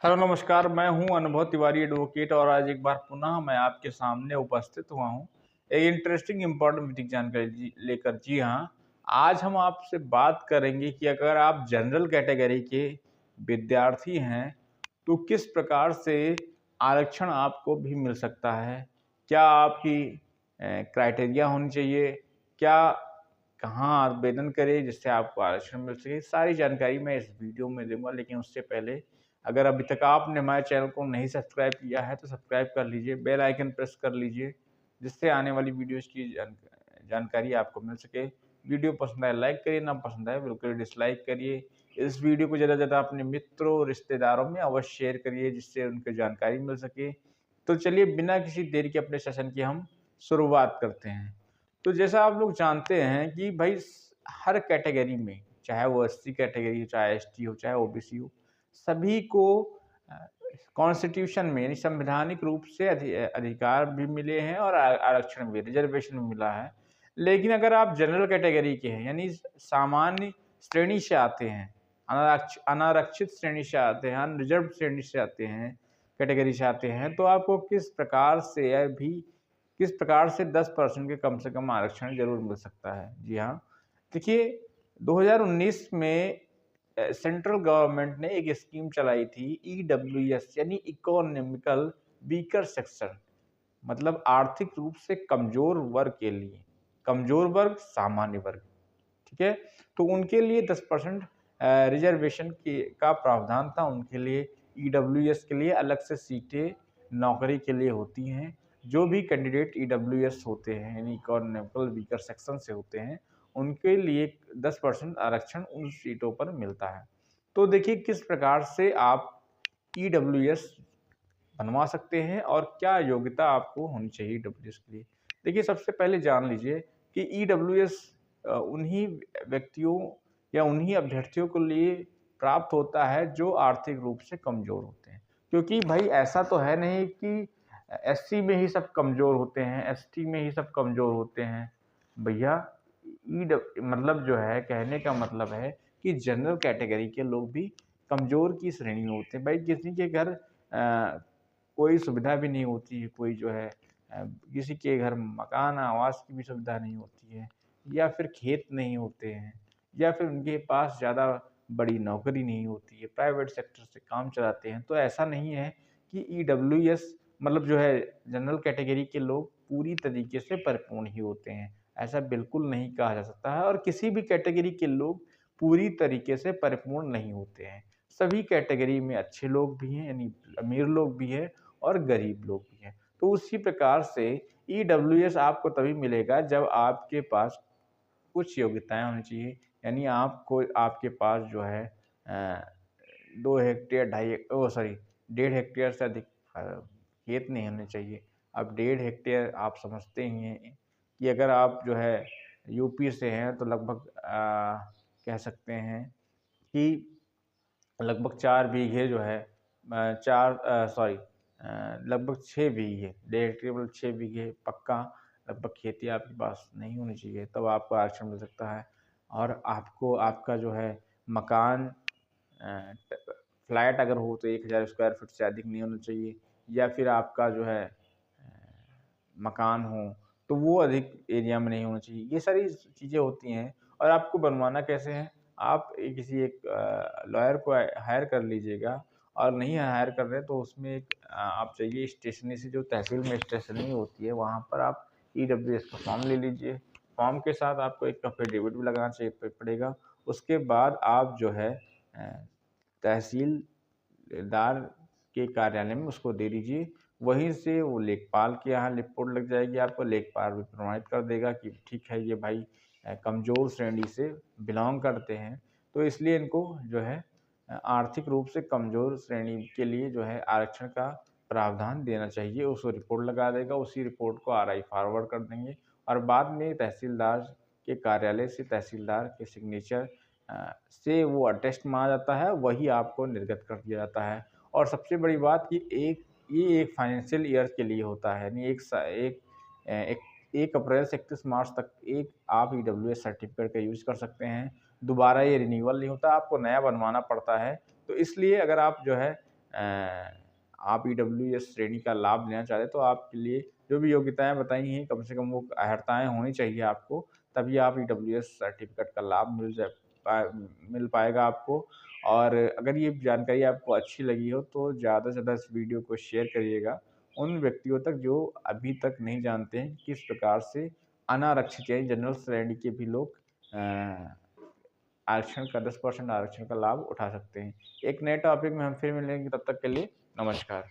Hello नमस्कार, मैं हूं अनुभव तिवारी एडवोकेट और आज एक बार पुनः मैं आपके सामने उपस्थित हुआ हूं एक इंटरेस्टिंग इम्पोर्टेंट मीटिंग जानकारी लेकर। जी हां, आज हम आपसे बात करेंगे कि अगर आप जनरल कैटेगरी के विद्यार्थी हैं तो किस प्रकार से आरक्षण आपको भी मिल सकता है। क्या आपकी क्राइटेरिया होनी चाहिए, क्या कहाँ आवेदन करें जिससे आपको आरक्षण मिल सके। सारी जानकारी मैं इस वीडियो में दूंगा, लेकिन उससे पहले अगर अभी तक आपने हमारे चैनल को नहीं सब्सक्राइब किया है तो सब्सक्राइब कर लीजिए, बेल आइकन प्रेस कर लीजिए जिससे आने वाली वीडियोस की जानकारी आपको मिल सके। वीडियो पसंद आए लाइक करिए, ना पसंद आए बिल्कुल डिसलाइक करिए। इस वीडियो को ज़्यादा से ज़्यादा अपने मित्रों रिश्तेदारों में अवश्य शेयर करिए जिससे उनको जानकारी मिल सके। तो चलिए बिना किसी देरी के अपने सेशन की हम शुरुआत करते हैं। तो जैसा आप लोग जानते हैं कि भाई हर कैटेगरी में, चाहे वो एससी कैटेगरी हो, चाहे एसटी हो, चाहे ओबीसी हो, सभी को कॉन्स्टिट्यूशन में यानी संवैधानिक रूप से अधिकार भी मिले हैं और आरक्षण भी, रिजर्वेशन भी मिला है। लेकिन अगर आप जनरल कैटेगरी के हैं यानी सामान्य श्रेणी से आते हैं, अनारक्षित श्रेणी से आते हैं, अनरिजर्व श्रेणी से आते हैं, कैटेगरी से आते हैं, तो आपको किस प्रकार से 10% के कम से कम आरक्षण जरूर मिल सकता है। जी हाँ, देखिए 2019 में सेंट्रल गवर्नमेंट ने एक स्कीम चलाई थी, ईडब्ल्यूएस यानी इकोनॉमिकल वीकर सेक्शन, मतलब आर्थिक रूप से कमजोर वर्ग के लिए। कमजोर वर्ग, सामान्य वर्ग, ठीक है। तो उनके लिए 10% रिजर्वेशन का प्रावधान था। उनके लिए ईडब्ल्यूएस के लिए अलग से सीटें नौकरी के लिए होती हैं। जो भी कैंडिडेट ईडब्ल्यूएस होते हैं यानी इकोनॉमिकल वीकर सेक्शन से होते हैं, उनके लिए 10% आरक्षण उन सीटों पर मिलता है। तो देखिए किस प्रकार से आप ईडब्ल्यूएस बनवा सकते हैं और क्या योग्यता आपको होनी चाहिए ईडब्ल्यूएस के लिए। देखिए सबसे पहले जान लीजिए कि ईडब्ल्यूएस उन्हीं व्यक्तियों या उन्हीं अभ्यर्थियों के लिए प्राप्त होता है जो आर्थिक रूप से कमजोर होते हैं। क्योंकि भाई ऐसा तो है नहीं कि एससी में ही सब कमजोर होते हैं, एसटी में ही सब कमजोर होते हैं। भैया मतलब जो है, कहने का मतलब है कि जनरल कैटेगरी के लोग भी कमजोर की श्रेणी में होते हैं। भाई किसी के घर कोई सुविधा भी नहीं होती है, कोई जो है किसी के घर मकान आवास की भी सुविधा नहीं होती है, या फिर खेत नहीं होते हैं, या फिर उनके पास ज़्यादा बड़ी नौकरी नहीं होती है, प्राइवेट सेक्टर से काम चलाते हैं। तो ऐसा नहीं है कि ईडब्ल्यूएस मतलब जो है जनरल कैटेगरी के लोग पूरी तरीके से परिपूर्ण ही होते हैं, ऐसा बिल्कुल नहीं कहा जा सकता है। और किसी भी कैटेगरी के लोग पूरी तरीके से परिपूर्ण नहीं होते हैं। सभी कैटेगरी में अच्छे लोग भी हैं यानी अमीर लोग भी हैं और गरीब लोग भी हैं। तो उसी प्रकार से ईडब्ल्यूएस आपको तभी मिलेगा जब आपके पास कुछ योग्यताएं होनी चाहिए। यानी आपको आपके पास जो है 2 हेक्टेयर 1.5 हेक्टेयर से अधिक खेत नहीं होने चाहिए। अब 1.5 हेक्टेयर आप समझते ही हैं कि अगर आप जो है यूपी से हैं तो लगभग कह सकते हैं कि लगभग 4 बीघे जो है लगभग 6 बीघे, 1.5 हेक्टेयर मतलब 6 बीघे पक्का लगभग खेती आपके पास नहीं होनी चाहिए, तब आपको आरक्षण मिल सकता है। और आपको आपका जो है मकान फ्लैट अगर हो तो 1000 स्क्वायर फीट से अधिक नहीं होना चाहिए, या फिर आपका जो है मकान हो तो वो अधिक एरिया में नहीं होना चाहिए। ये सारी चीज़ें होती हैं। और आपको बनवाना कैसे है, आप किसी एक लॉयर को हायर कर लीजिएगा, और नहीं हायर कर रहे तो उसमें एक आप चाहिए स्टेशनरी से, जो तहसील में स्टेशनरी होती है वहाँ पर आप ईडब्ल्यूएस का फॉर्म ले लीजिए। फॉर्म के साथ आपको एक एफिडेविट भी लगाना चाहिए पड़ेगा। उसके बाद आप जो है तहसीलदार के कार्यालय में उसको दे दीजिए। वहीं से वो लेखपाल के यहाँ रिपोर्ट लग जाएगी, आपको लेखपाल भी प्रमाणित कर देगा कि ठीक है ये भाई कमज़ोर श्रेणी से बिलोंग करते हैं, तो इसलिए इनको जो है आर्थिक रूप से कमज़ोर श्रेणी के लिए जो है आरक्षण का प्रावधान देना चाहिए। उसको रिपोर्ट लगा देगा, उसी रिपोर्ट को आरआई फॉरवर्ड कर देंगे और बाद में तहसीलदार के कार्यालय से तहसीलदार के सिग्नेचर से वो अटेस्ट मांगा जाता है, वही आपको निर्गत कर दिया जाता है। और सबसे बड़ी बात कि ये एक फाइनेंशियल ईयर के लिए होता है, यानी 1 अप्रैल से 31 मार्च तक आप ईडब्ल्यूएस सर्टिफिकेट का यूज़ कर सकते हैं। दोबारा ये रिन्यूअल नहीं होता, आपको नया बनवाना पड़ता है। तो इसलिए अगर आप जो है आप ईडब्ल्यूएस श्रेणी का लाभ लेना चाहते हैं तो आपके लिए जो भी योग्यताएं बताई हैं कम से कम वो अर्हताएं होनी चाहिए आपको, तभी आप ईडब्ल्यूएस सर्टिफिकेट का लाभ मिल पाएगा आपको। और अगर ये जानकारी आपको अच्छी लगी हो तो ज़्यादा से ज़्यादा इस वीडियो को शेयर करिएगा उन व्यक्तियों तक जो अभी तक नहीं जानते हैं किस प्रकार से अनारक्षित यानी जनरल श्रेणी के भी लोग आरक्षण का 10% आरक्षण का लाभ उठा सकते हैं। एक नए टॉपिक में हम फिर मिलेंगे, तब तक के लिए नमस्कार।